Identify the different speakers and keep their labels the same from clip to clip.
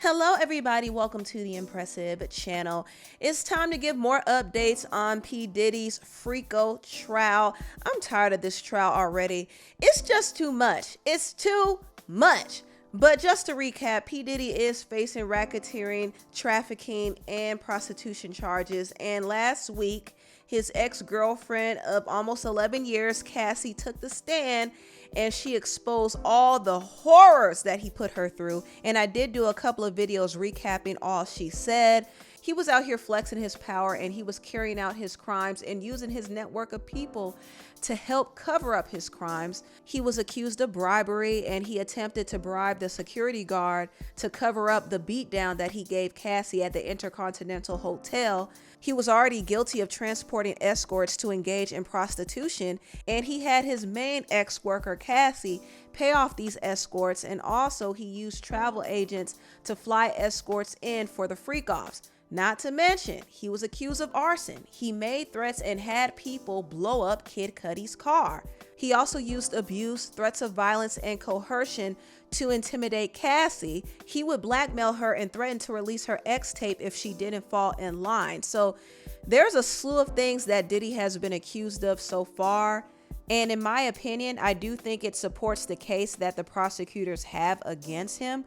Speaker 1: Hello everybody, welcome to the Empressive channel. It's time to give more updates on P. Diddy's Freako trial. I'm tired of this trial already. It's just too much. It's too much. But just to recap, P. Diddy is facing racketeering, trafficking, and prostitution charges. And last week, his ex-girlfriend of almost 11 years, Cassie, took the stand and she exposed all the horrors that he put her through. And I did do a couple of videos recapping all she said. He was out here flexing his power and he was carrying out his crimes and using his network of people to help cover up his crimes. He was accused of bribery and he attempted to bribe the security guard to cover up the beatdown that he gave Cassie at the Intercontinental Hotel. He was already guilty of transporting escorts to engage in prostitution, and he had his main ex-worker, Cassie, pay off these escorts, and also he used travel agents to fly escorts in for the freak-offs. Not to mention, he was accused of arson. He made threats and had people blow up Kid Cudi's car. He also used abuse, threats of violence, and coercion to intimidate Cassie. He would blackmail her and threaten to release her ex tape if she didn't fall in line. So there's a slew of things that Diddy has been accused of so far. And in my opinion, I do think it supports the case that the prosecutors have against him.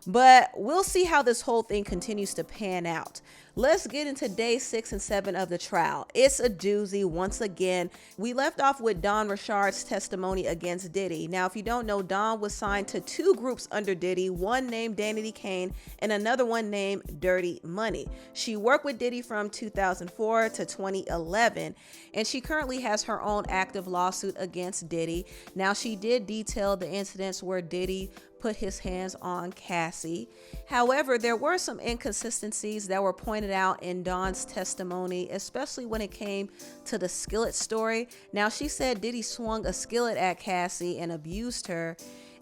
Speaker 1: But we'll see how this whole thing continues to pan out. Let's get into day 6 and 7 of the trial. It's a doozy once again. We left off with Don Richard's testimony against Diddy. Now, if you don't know, Don was signed to 2 groups under Diddy, one named Danity Kane and another one named Dirty Money. She worked with Diddy from 2004 to 2011, and she currently has her own active lawsuit against Diddy. Now, she did detail the incidents where Diddy put his hands on Cassie. However, there were some inconsistencies that were pointed out in Dawn's testimony, especially when it came to the skillet story. Now, she said Diddy swung a skillet at Cassie and abused her.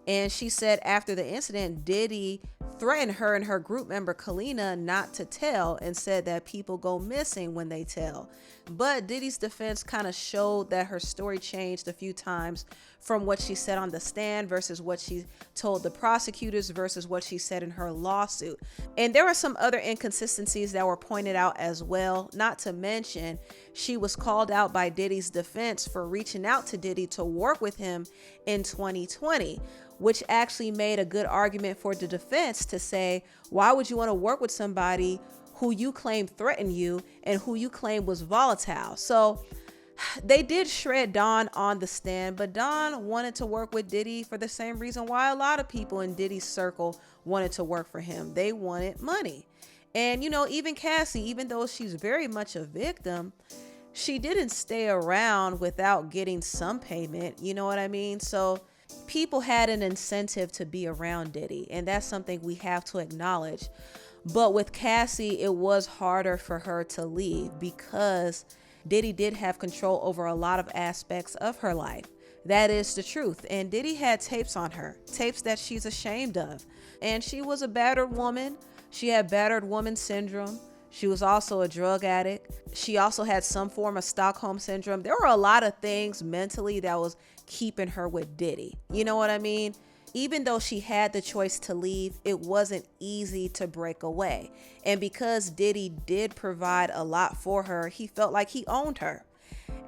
Speaker 1: And she said after the incident, Diddy threatened her and her group member Kalina not to tell and said that people go missing when they tell. But Diddy's defense kind of showed that her story changed a few times from what she said on the stand versus what she told the prosecutors versus what she said in her lawsuit. And there were some other inconsistencies that were pointed out as well. Not to mention, she was called out by Diddy's defense for reaching out to Diddy to work with him in 2020. Which actually made a good argument for the defense to say, why would you want to work with somebody who you claim threatened you and who you claim was volatile? So they did shred Don on the stand, but Don wanted to work with Diddy for the same reason why a lot of people in Diddy's circle wanted to work for him. They wanted money. And, you know, even Cassie, even though she's very much a victim, she didn't stay around without getting some payment. You know what I mean? So people had an incentive to be around Diddy, and that's something we have to acknowledge. But with Cassie, it was harder for her to leave because Diddy did have control over a lot of aspects of her life. That is the truth. And Diddy had tapes on her, tapes that she's ashamed of. And she was a battered woman. She had battered woman syndrome. She was also a drug addict. She also had some form of Stockholm syndrome. There were a lot of things mentally that was keeping her with Diddy. You know what I mean? Even though she had the choice to leave, it wasn't easy to break away. And because Diddy did provide a lot for her, he felt like he owned her.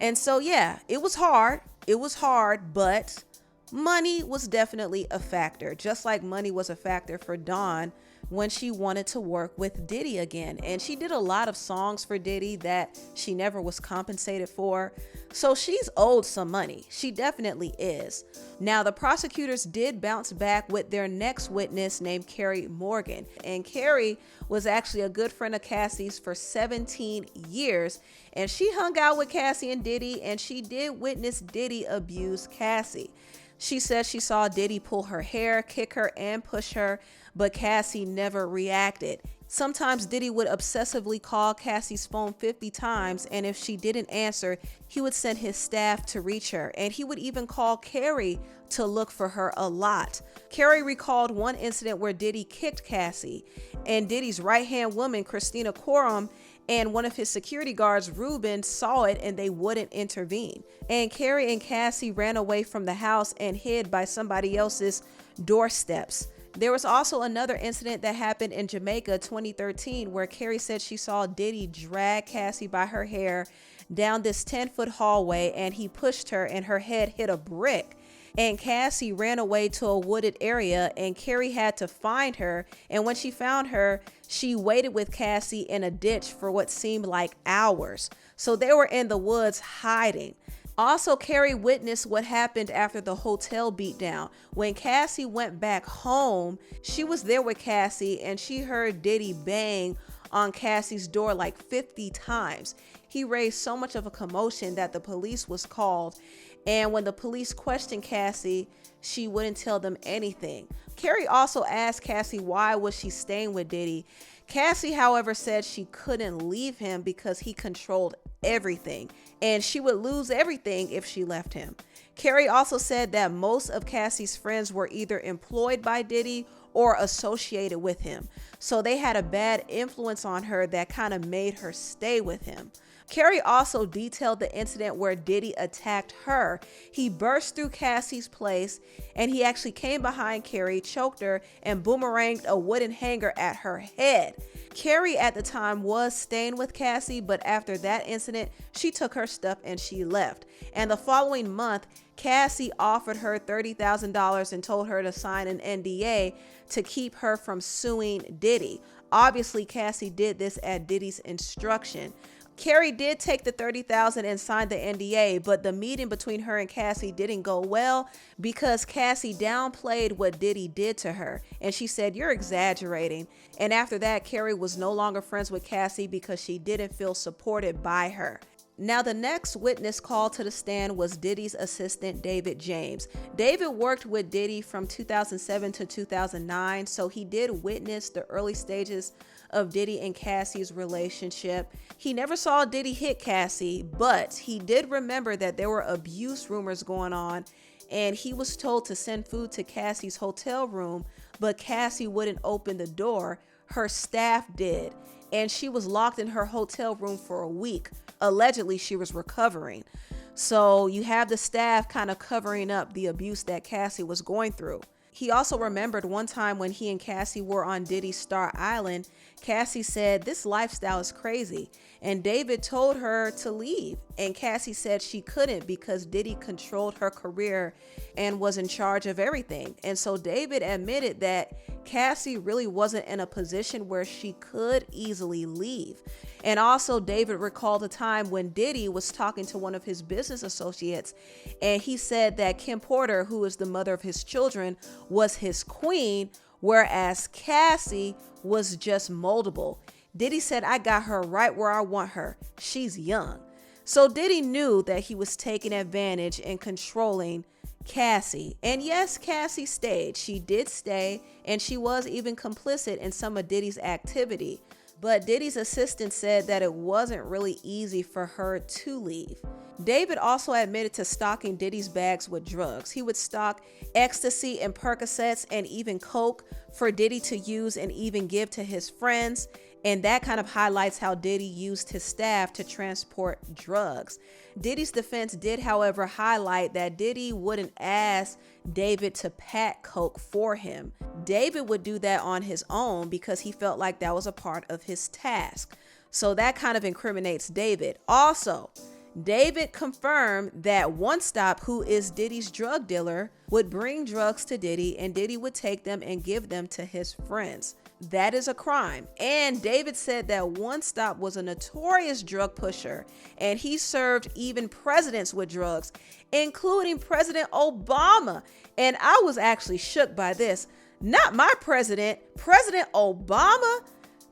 Speaker 1: And so, yeah, it was hard. It was hard, but money was definitely a factor. Just like money was a factor for Dawn when she wanted to work with Diddy again. And she did a lot of songs for Diddy that she never was compensated for. So she's owed some money. She definitely is. Now, the prosecutors did bounce back with their next witness named Kerry Morgan. And Kerry was actually a good friend of Cassie's for 17 years. And she hung out with Cassie and Diddy, and she did witness Diddy abuse Cassie. She said she saw Diddy pull her hair, kick her, and push her, but Cassie never reacted. Sometimes Diddy would obsessively call Cassie's phone 50 times, and if she didn't answer, he would send his staff to reach her, and he would even call Kerry to look for her a lot. Kerry recalled one incident where Diddy kicked Cassie, and Diddy's right-hand woman, Christina Coram, and one of his security guards, Ruben, saw it and they wouldn't intervene. And Kerry and Cassie ran away from the house and hid by somebody else's doorsteps. There was also another incident that happened in Jamaica 2013 where Kerry said she saw Diddy drag Cassie by her hair down this 10-foot hallway, and he pushed her and her head hit a brick. And Cassie ran away to a wooded area, and Kerry had to find her. And when she found her, she waited with Cassie in a ditch for what seemed like hours. So they were in the woods hiding. Also, Kerry witnessed what happened after the hotel beatdown. When Cassie went back home, she was there with Cassie, and she heard Diddy bang on Cassie's door like 50 times. He raised so much of a commotion that the police was called. And when the police questioned Cassie, she wouldn't tell them anything. Kerry also asked Cassie why was she staying with Diddy. Cassie, however, said she couldn't leave him because he controlled everything, and she would lose everything if she left him. Kerry also said that most of Cassie's friends were either employed by Diddy or associated with him, so they had a bad influence on her that kind of made her stay with him. Kerry also detailed the incident where Diddy attacked her. He burst through Cassie's place, and he actually came behind Kerry, choked her, and boomeranged a wooden hanger at her head. Kerry at the time was staying with Cassie, but after that incident, she took her stuff and she left. And the following month, Cassie offered her $30,000 and told her to sign an NDA to keep her from suing Diddy. Obviously, Cassie did this at Diddy's instruction. Kerry did take the $30,000 and signed the NDA, but the meeting between her and Cassie didn't go well because Cassie downplayed what Diddy did to her, and she said, "You're exaggerating." And after that, Kerry was no longer friends with Cassie because she didn't feel supported by her. Now, the next witness called to the stand was Diddy's assistant, David James. David worked with Diddy from 2007 to 2009, so he did witness the early stages of Diddy and Cassie's relationship. He never saw Diddy hit Cassie, but he did remember that there were abuse rumors going on, and he was told to send food to Cassie's hotel room, but Cassie wouldn't open the door. Her staff did, and she was locked in her hotel room for a week. Allegedly, she was recovering. So you have the staff kind of covering up the abuse that Cassie was going through. He also remembered one time when he and Cassie were on Diddy's Star Island. Cassie said, "This lifestyle is crazy." And David told her to leave. And Cassie said she couldn't because Diddy controlled her career and was in charge of everything. And so David admitted that Cassie really wasn't in a position where she could easily leave. And also David recalled a time when Diddy was talking to one of his business associates, and he said that Kim Porter, who is the mother of his children, was his queen, whereas Cassie was just moldable. Diddy said, "I got her right where I want her. She's young." So Diddy knew that he was taking advantage and controlling Cassie. And yes, Cassie stayed. She did stay, and she was even complicit in some of Diddy's activity. But Diddy's assistant said that it wasn't really easy for her to leave. David also admitted to stocking Diddy's bags with drugs. He would stock ecstasy and Percocets and even coke for Diddy to use and even give to his friends. And that kind of highlights how Diddy used his staff to transport drugs. Diddy's defense did, however, highlight that Diddy wouldn't ask David to pack coke for him. David would do that on his own because he felt like that was a part of his task. So that kind of incriminates David. Also, David confirmed that One Stop, who is Diddy's drug dealer, would bring drugs to Diddy, and Diddy would take them and give them to his friends. That is a crime. And David said that One Stop was a notorious drug pusher, and he served even presidents with drugs, including President Obama. And I was actually shook by this. Not my president, President Obama.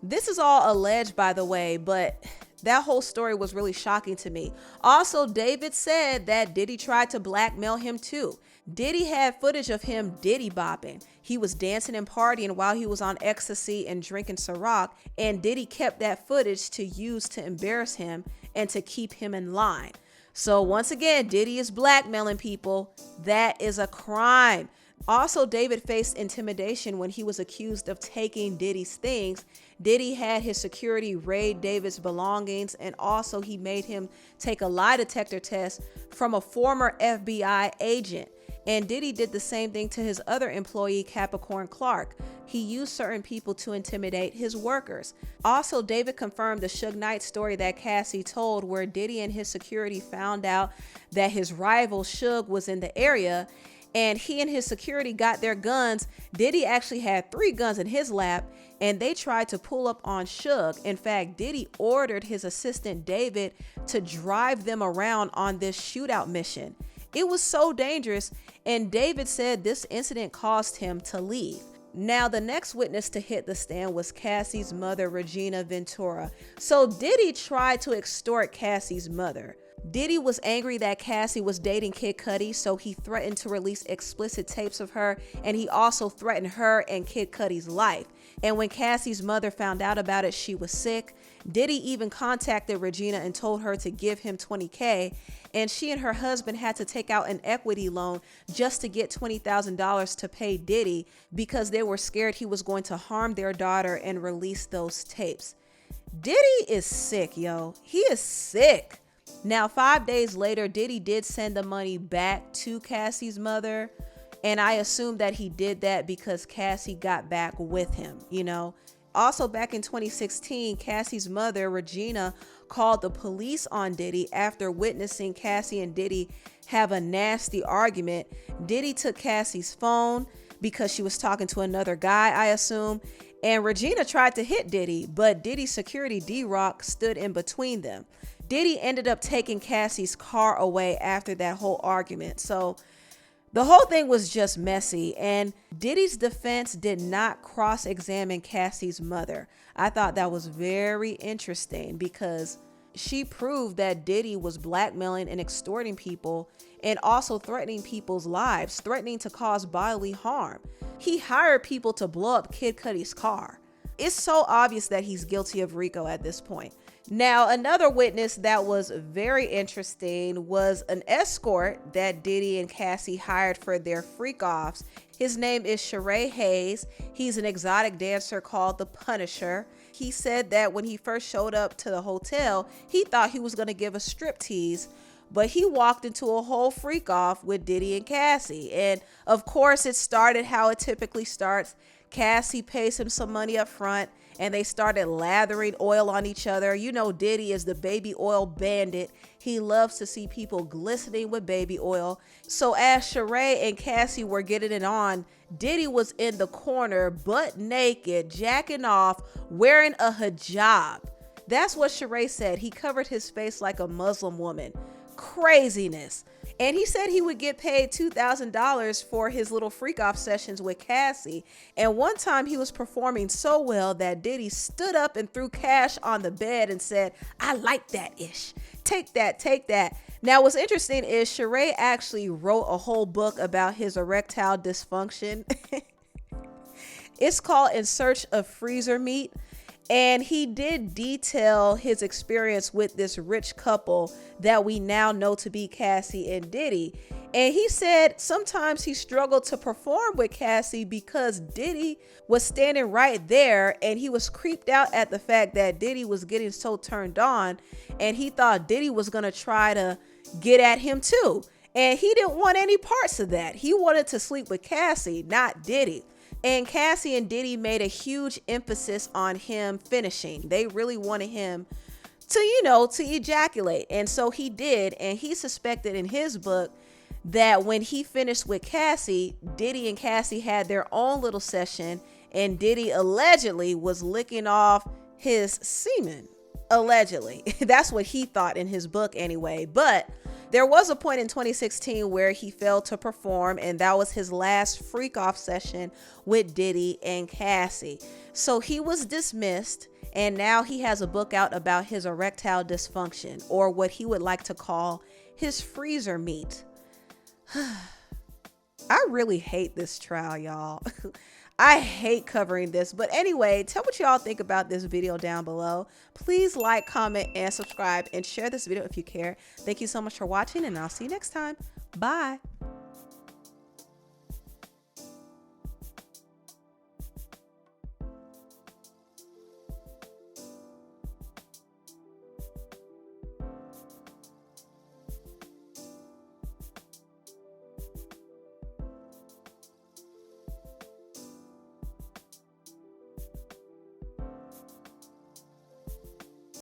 Speaker 1: This is all alleged, by the way, but that whole story was really shocking to me. Also, David said that Diddy tried to blackmail him too. Diddy had footage of him Diddy bopping. He was dancing and partying while he was on ecstasy and drinking Ciroc, and Diddy kept that footage to use to embarrass him and to keep him in line. So once again, Diddy is blackmailing people. That is a crime. Also, David faced intimidation when he was accused of taking Diddy's things. Diddy had his security raid David's belongings, and also he made him take a lie detector test from a former FBI agent. And Diddy did the same thing to his other employee, Capricorn Clark. He used certain people to intimidate his workers. Also, David confirmed the Suge Knight story that Cassie told, where Diddy and his security found out that his rival Suge was in the area, and he and his security got their guns. Diddy actually had 3 guns in his lap, and they tried to pull up on Suge. In fact, Diddy ordered his assistant David to drive them around on this shootout mission. It was so dangerous, and David said this incident caused him to leave. Now, the next witness to hit the stand was Cassie's mother, Regina Ventura. So Diddy tried to extort Cassie's mother. Diddy was angry that Cassie was dating Kid Cudi, so he threatened to release explicit tapes of her, and he also threatened her and Kid Cudi's life. And when Cassie's mother found out about it, she was sick. Diddy even contacted Regina and told her to give him $20K, and she and her husband had to take out an equity loan just to get $20,000 to pay Diddy because they were scared he was going to harm their daughter and release those tapes. Diddy is sick, yo. He is sick. Now, 5 days later, Diddy did send the money back to Cassie's mother, and I assume that he did that because Cassie got back with him, you know. Also, back in 2016, Cassie's mother, Regina, called the police on Diddy after witnessing Cassie and Diddy have a nasty argument. Diddy took Cassie's phone because she was talking to another guy, I assume, and Regina tried to hit Diddy, but Diddy's security, D-Rock, stood in between them. Diddy ended up taking Cassie's car away after that whole argument. So the whole thing was just messy, and Diddy's defense did not cross-examine Cassie's mother. I thought that was very interesting because she proved that Diddy was blackmailing and extorting people and also threatening people's lives, threatening to cause bodily harm. He hired people to blow up Kid Cudi's car. It's so obvious that he's guilty of RICO at this point. Now, another witness that was very interesting was an escort that Diddy and Cassie hired for their freak-offs. His name is Sharay Hayes. He's an exotic dancer called the Punisher. He said that when he first showed up to the hotel, he thought he was going to give a striptease, but he walked into a whole freak-off with Diddy and Cassie. And of course, it started how it typically starts. Cassie pays him some money up front, and they started lathering oil on each other. You know, Diddy is the baby oil bandit. He loves to see people glistening with baby oil. So as Sharay and Cassie were getting it on, Diddy was in the corner, butt naked, jacking off, wearing a hijab. That's what Sharay said. He covered his face like a Muslim woman. Craziness. And he said he would get paid $2,000 for his little freak-off sessions with Cassie. And one time he was performing so well that Diddy stood up and threw cash on the bed and said, "I like that ish. Take that, take that." Now, what's interesting is Sharay actually wrote a whole book about his erectile dysfunction. It's called In Search of Freezer Meat. And he did detail his experience with this rich couple that we now know to be Cassie and Diddy. And he said sometimes he struggled to perform with Cassie because Diddy was standing right there, and he was creeped out at the fact that Diddy was getting so turned on, and he thought Diddy was going to try to get at him too. And he didn't want any parts of that. He wanted to sleep with Cassie, not Diddy. And Cassie and Diddy made a huge emphasis on him finishing. They really wanted him to, to ejaculate. And so he did. And he suspected in his book that when he finished with Cassie, Diddy and Cassie had their own little session, and Diddy allegedly was licking off his semen. Allegedly. That's what he thought in his book anyway. But there was a point in 2016 where he failed to perform, and that was his last freak-off session with Diddy and Cassie. So he was dismissed, and now he has a book out about his erectile dysfunction, or what he would like to call his freezer meat. I really hate this trial, y'all. I hate covering this. But anyway, tell what y'all think about this video down below. Please like, comment, and subscribe, and share this video if you care. Thank you so much for watching, and I'll see you next time. Bye.